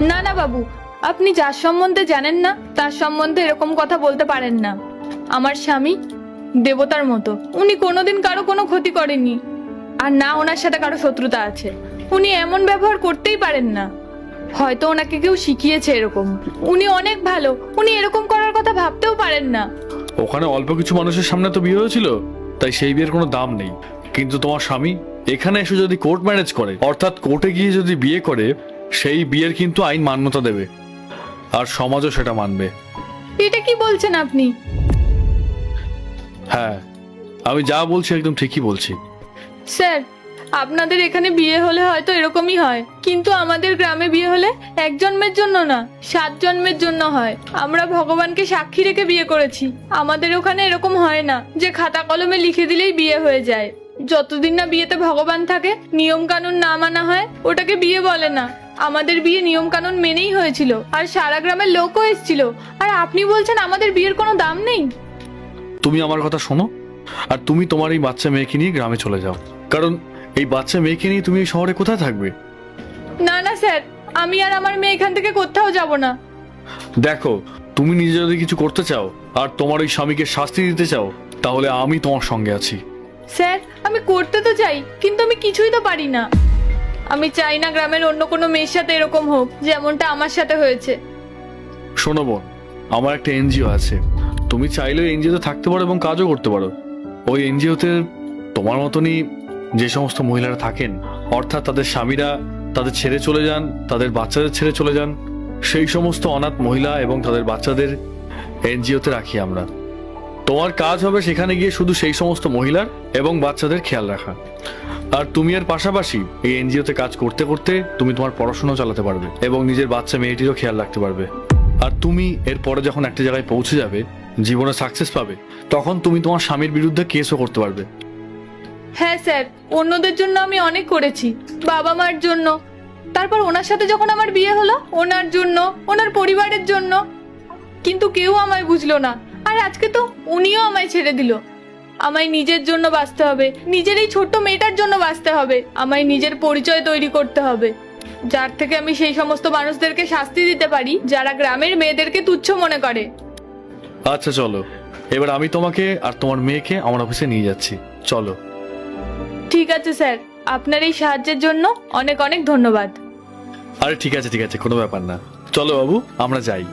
না না বাবু, আপনি যার সম্বন্ধে জানেন না তার সম্বন্ধে এরকম কথা বলতে পারেন না। আমার স্বামী দেবতার মতো, উনি কোনোদিন কারো কোনো ক্ষতি করেননি, আর না ওনার সাথে কারো শত্রুতা আছে। উনি এমন ব্যবহার করতেই পারেন না। হয়তো ওনাকে কেউ শিখিয়েছে এরকম। উনি অনেক ভালো, উনি এরকম করার কথা ভাবতেও পারেন না। ওখানে অল্প কিছু মানুষের সামনে তো বিয়ে হয়েছিল, তাই সেই বিয়ের কোনো দাম নেই। কিন্তু তোমার স্বামী এখানে এসে যদি কোর্ট ম্যারেজ করে, অর্থাৎ কোর্টে গিয়ে যদি বিয়ে করে, সেই বিয়ের কিন্তু আইন মান্যতা দেবে, আর সমাজও সেটা মানবে। এটা কি বলছেন আপনি? হ্যাঁ, আমি যা বলছি একদম ঠিকই বলছি। স্যার, আপনাদের এখানে বিয়ে হলে হয়তো এরকমই হয়, কিন্তু আমাদের গ্রামে বিয়ে হলে 1 জন্মের জন্য না, 7 জন্মের জন্য হয়। আমরা ভগবানকে সাক্ষী রেখে বিয়ে করেছি। আমাদের ওখানে এরকম হয় না যে খাতা কলমে লিখে দিলেই বিয়ে হয়ে যায়। যতদিন না বিয়েতে ভগবান থাকে, নিয়ম কানুন না মানা হয়, ওটাকে বিয়ে বলে না। আমাদের বিয়ে নিয়ম কানুন মেনেই হয়েছিল, আর সারা গ্রামের লোকও এসেছিল। আর আপনি বলছেন আমাদের বিয়ের কোনো দাম নেই? তুমি আমার কথা শোনো, আর তুমি তোমার এই বাচ্চা মেয়েকে নিয়ে গ্রামে চলে যাও, কারণ এই বাচ্চা মেয়েকে নিয়ে তুমি এই শহরে কোথায় থাকবে? না না স্যার, আমি আর আমার মেয়ে এখান থেকে কোথাও যাব না। দেখো, তুমি নিজে যদি কিছু করতে চাও আর তোমার ওই স্বামীকে শাস্তি দিতে চাও, তাহলে আমি তোমার সঙ্গে আছি। স্যার, আমি করতে তো চাই, কিন্তু আমি কিছুই তো পারি না। আমি চাই না গ্রামের অন্য কোনো মেয়ের সাথে এরকম হোক, যেমনটা আমার সাথে হয়েছে। শোনো বোন, আমার একটা এনজিও আছে, তুমি চাইলে এনজিওতে থাকতে পারো এবং কাজও করতে পারো। ওই এনজিওতে তোমার মতনই যে সমস্ত মহিলারা থাকেন, অর্থাৎ তাদের স্বামীরা তাদের ছেড়ে চলে যান, তাদের বাচ্চাদের ছেড়ে চলে যান, সেই সমস্ত অনাথ মহিলা এবং তাদের বাচ্চাদের এনজিওতে রাখি আমরা। তোমার কাজ হবে সেখানে গিয়ে শুধু সেই সমস্ত মহিলার এবং বাচ্চাদের খেয়াল রাখা। আর তুমি এর পাশাপাশি এই এনজিওতে কাজ করতে করতে তুমি তোমার পড়াশোনাও চালাতে পারবে এবং নিজের বাচ্চা মেয়েটিরও খেয়াল রাখতে পারবে। আর তুমি এরপরে যখন একটা জায়গায় পৌঁছে যাবে, জীবনে সাকসেস পাবে, তখন তুমি তোমার স্বামীর বিরুদ্ধে কেসও করতে পারবে। হ্যাঁ স্যার, অন্যদের জন্য আমি অনেক করেছি, বাবা মার জন্য। তারপর ওনার সাথে যখন আমার বিয়ে হলো, ওনার জন্য, ওনার পরিবারের জন্য, কিন্তু কেউ আমায় বুঝলো না। আর আজকে তো উনিও আমায় ছেড়ে দিল। আমায় নিজের জন্য বাঁচতে হবে, নিজের এই ছোট্ট মেয়েটার জন্য বাঁচতে হবে। আমায় নিজের পরিচয় তৈরি করতে হবে, যার থেকে আমি সেই সমস্ত মানুষদেরকে শাস্তি দিতে পারি যারা গ্রামের মেয়েদেরকে তুচ্ছ মনে করে। আচ্ছা চলো, এবার আমি তোমাকে আর তোমার মেয়েকে আমার অফিসে নিয়ে যাচ্ছি, চলো। ঠিক আছে স্যার, আপনার এই সাহায্যের জন্য অনেক অনেক ধন্যবাদ। আরে ঠিক আছে ঠিক আছে, কোনো ব্যাপার না, চলো বাবু আমরা যাই।